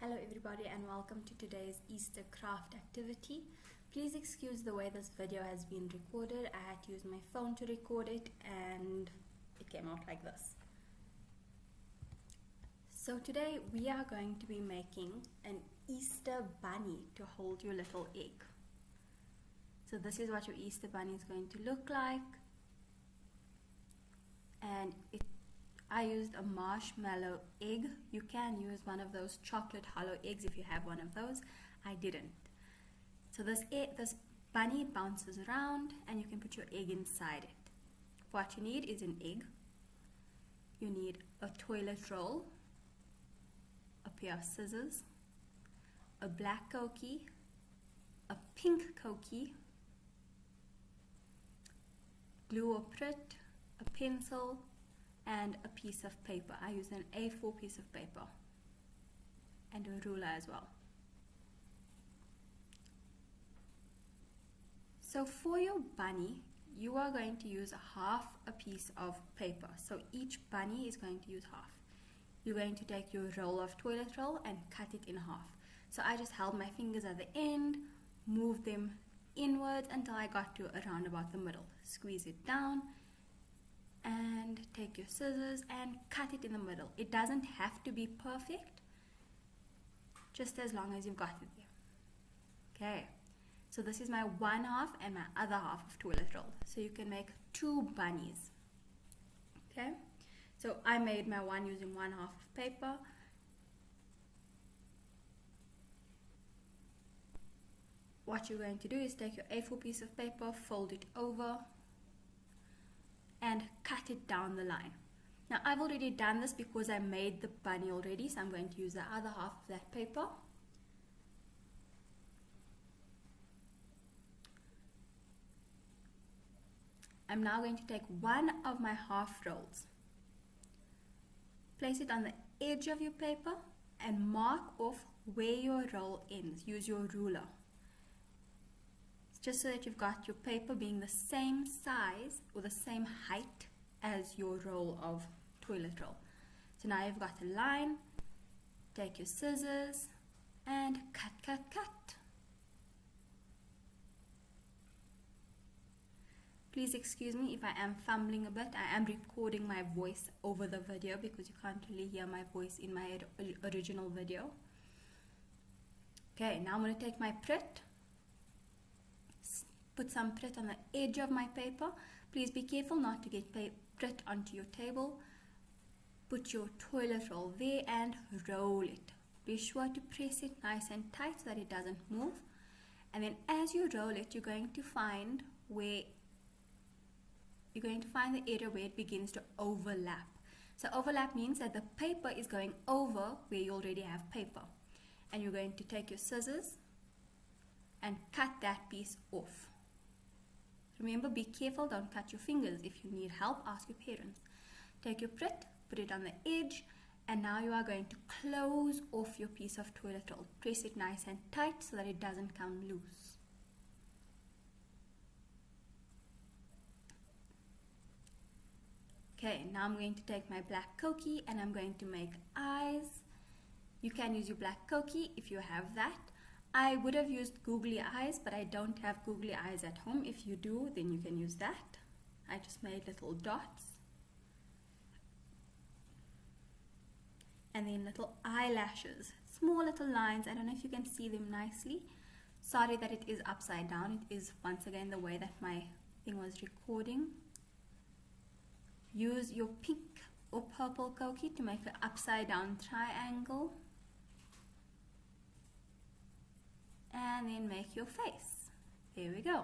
Hello everybody and welcome to today's Easter craft activity. Please excuse the way this video has been recorded. I had to use my phone to record it and it came out like this. So today we are going to be making an Easter bunny to hold your little egg. So this is what your Easter bunny is going to look like. And I used a marshmallow egg. You can use one of those chocolate hollow eggs if you have one of those. I didn't. So this bunny bounces around and you can put your egg inside it. What you need is an egg. You need a toilet roll, a pair of scissors, a black Koki, a pink Koki, glue or Pritt, a pencil, and a piece of paper. I use an A4 piece of paper and a ruler as well. So for your bunny, you are going to use half a piece of paper. So each bunny is going to use half. You're going to take your roll of toilet roll and cut it in half. So I just held my fingers at the end, moved them inwards until I got to around about the middle. Squeeze it down and take your scissors and cut it in the middle. It doesn't have to be perfect, just as long as you've got it there. Okay, so this is my one half and my other half of toilet roll. So you can make two bunnies. Okay, so I made my one using one half of paper. What you're going to do is take your A4 piece of paper, fold it over, and cut it down the line. Now I've already done this because I made the bunny already, so I'm going to use the other half of that paper. I'm now going to take one of my half rolls, place it on the edge of your paper and mark off where your roll ends. Use your ruler, just so that you've got your paper being the same size or the same height as your roll of toilet roll. So now you've got a line. Take your scissors and cut, cut, cut. Please excuse me if I am fumbling a bit. I am recording my voice over the video because you can't really hear my voice in my original video. Okay, now I'm going to take my Pritt. Put some Pritt on the edge of my paper. Please be careful not to get Pritt onto your table. Put your toilet roll there and roll it. Be sure to press it nice and tight so that it doesn't move. And then as you roll it, you're going to find the area where it begins to overlap. So overlap means that the paper is going over where you already have paper. And you're going to take your scissors and cut that piece off. Remember, be careful, don't cut your fingers. If you need help, ask your parents. Take your Pritt, put it on the edge, and now you are going to close off your piece of toilet roll. Press it nice and tight so that it doesn't come loose. Okay, now I'm going to take my black Koki and I'm going to make eyes. You can use your black Koki if you have that. I would have used googly eyes, but I don't have googly eyes at home. If you do, then you can use that. I just made little dots. And then little eyelashes, small little lines. I don't know if you can see them nicely. Sorry that it is upside down. It is once again the way that my thing was recording. Use your pink or purple Koki to make an upside down triangle. And then make your face. There we go.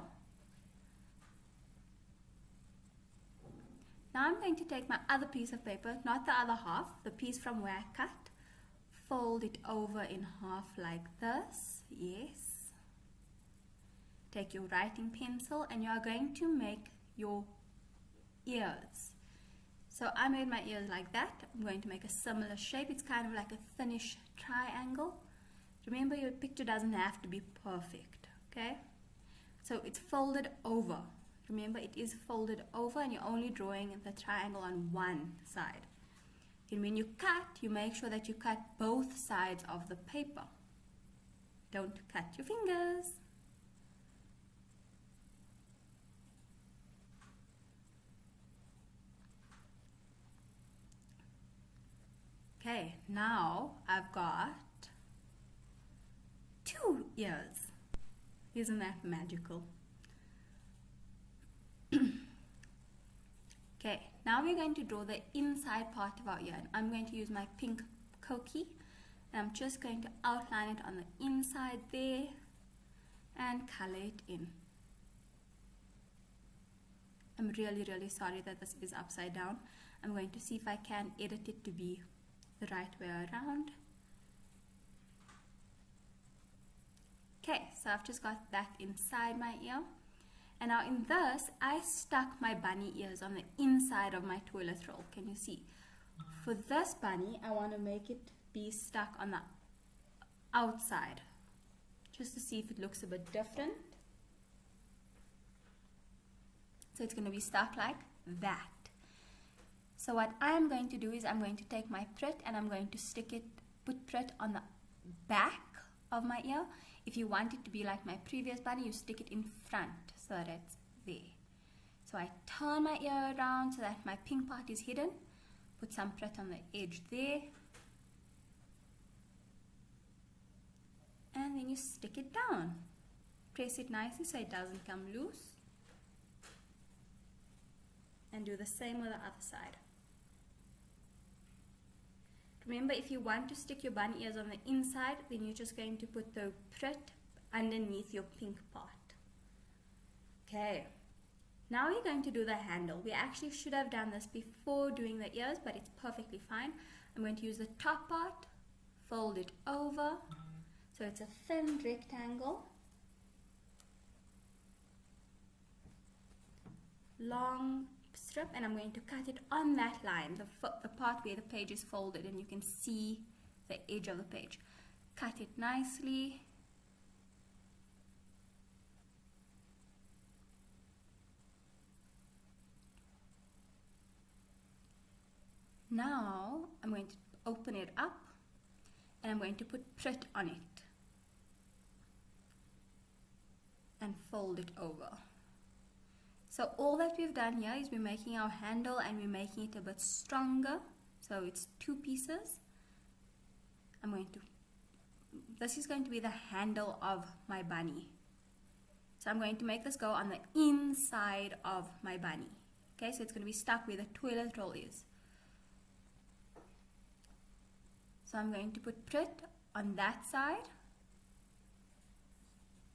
Now I'm going to take my other piece of paper, not the other half, the piece from where I cut, fold it over in half like this. Yes. Take your writing pencil and you are going to make your ears. So I made my ears like that. I'm going to make a similar shape. It's kind of like a thinnish triangle. Remember, your picture doesn't have to be perfect, okay? So it's folded over. Remember, it is folded over and you're only drawing the triangle on one side. And when you cut, you make sure that you cut both sides of the paper. Don't cut your fingers. Okay, now I've got 2 ears. Isn't that magical? Okay, now we're going to draw the inside part of our ear. And I'm going to use my pink Koki, and I'm just going to outline it on the inside there and color it in. I'm really sorry that this is upside down. I'm going to see if I can edit it to be the right way around. Okay, so I've just got that inside my ear. And now in this, I stuck my bunny ears on the inside of my toilet roll. Can you see? For this bunny, I want to make it be stuck on the outside, just to see if it looks a bit different. So it's going to be stuck like that. So what I'm going to do is I'm going to take my Prit and I'm going to put Prit on the back of my ear. If you want it to be like my previous bunny, you stick it in front so that it's there. So I turn my ear around so that my pink part is hidden. Put some Prit on the edge there. And then you stick it down. Press it nicely so it doesn't come loose. And do the same with the other side. Remember, if you want to stick your bunny ears on the inside, then you're just going to put the Prit underneath your pink part. Okay, now we're going to do the handle. We actually should have done this before doing the ears, but it's perfectly fine. I'm going to use the top part, fold it over, so it's a thin rectangle, long strip, and I'm going to cut it on that line, the part where the page is folded and you can see the edge of the page. Cut it nicely. Now I'm going to open it up and I'm going to put Prit on it and fold it over. So all that we've done here is we're making our handle and we're making it a bit stronger. So it's 2 pieces. This is going to be the handle of my bunny. So I'm going to make this go on the inside of my bunny. Okay, so it's going to be stuck where the toilet roll is. So I'm going to put Prit on that side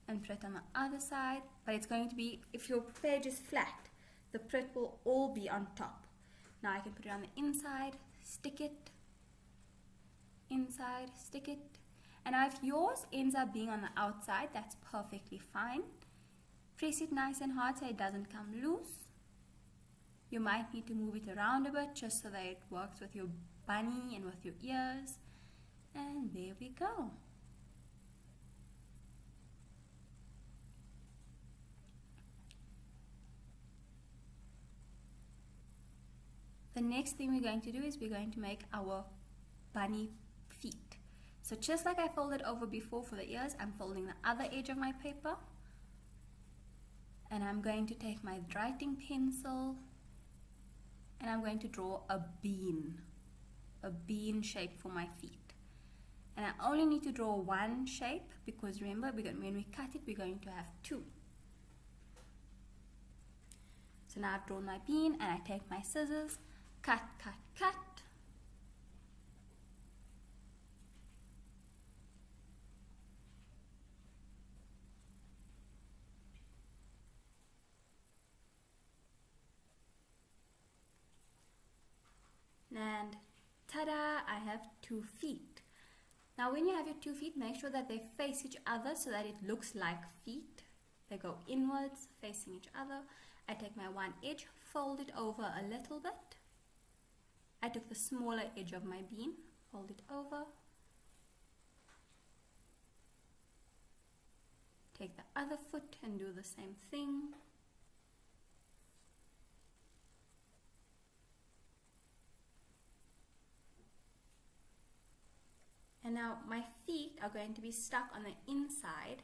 and Prit on the other side, but it's going to be, if your page is flat, the Prit will all be on top. Now I can put it on the inside, stick it, inside, stick it, and now if yours ends up being on the outside, that's perfectly fine. Press it nice and hard so it doesn't come loose. You might need to move it around a bit just so that it works with your bunny and with your ears, and there we go. The next thing we're going to do is we're going to make our bunny feet. So just like I folded over before for the ears, I'm folding the other edge of my paper. And I'm going to take my writing pencil and I'm going to draw a bean shape for my feet. And I only need to draw one shape because remember, when we cut it, we're going to have 2. So now I've drawn my bean and I take my scissors, cut, cut, cut. And ta-da, I have 2 feet. Now when you have your 2 feet, make sure that they face each other so that it looks like feet. They go inwards, facing each other. I take my one edge, fold it over a little bit. I took the smaller edge of my bean, fold it over. Take the other foot and do the same thing. And now my feet are going to be stuck on the inside.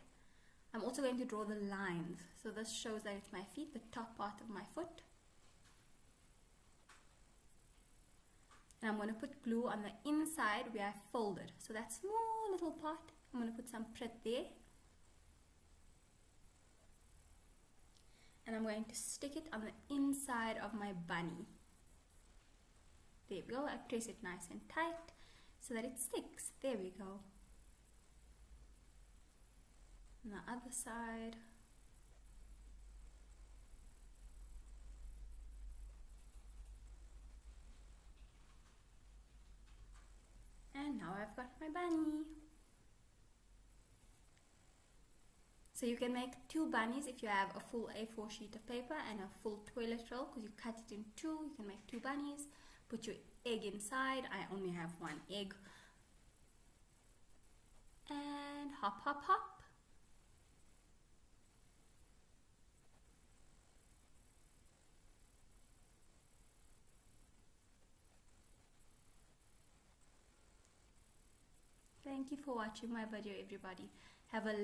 I'm also going to draw the lines. So this shows that it's my feet, the top part of my foot. And I'm going to put glue on the inside where I folded. So that small little part, I'm going to put some Prit there. And I'm going to stick it on the inside of my bunny. There we go. I press it nice and tight so that it sticks. There we go. On the other side. And now I've got my bunny. So you can make 2 bunnies if you have a full A4 sheet of paper and a full toilet roll, because you cut it in 2, you can make 2 bunnies. Put your egg inside. I only have 1 egg. And hop, hop, hop. Thank you for watching my video, everybody. Have a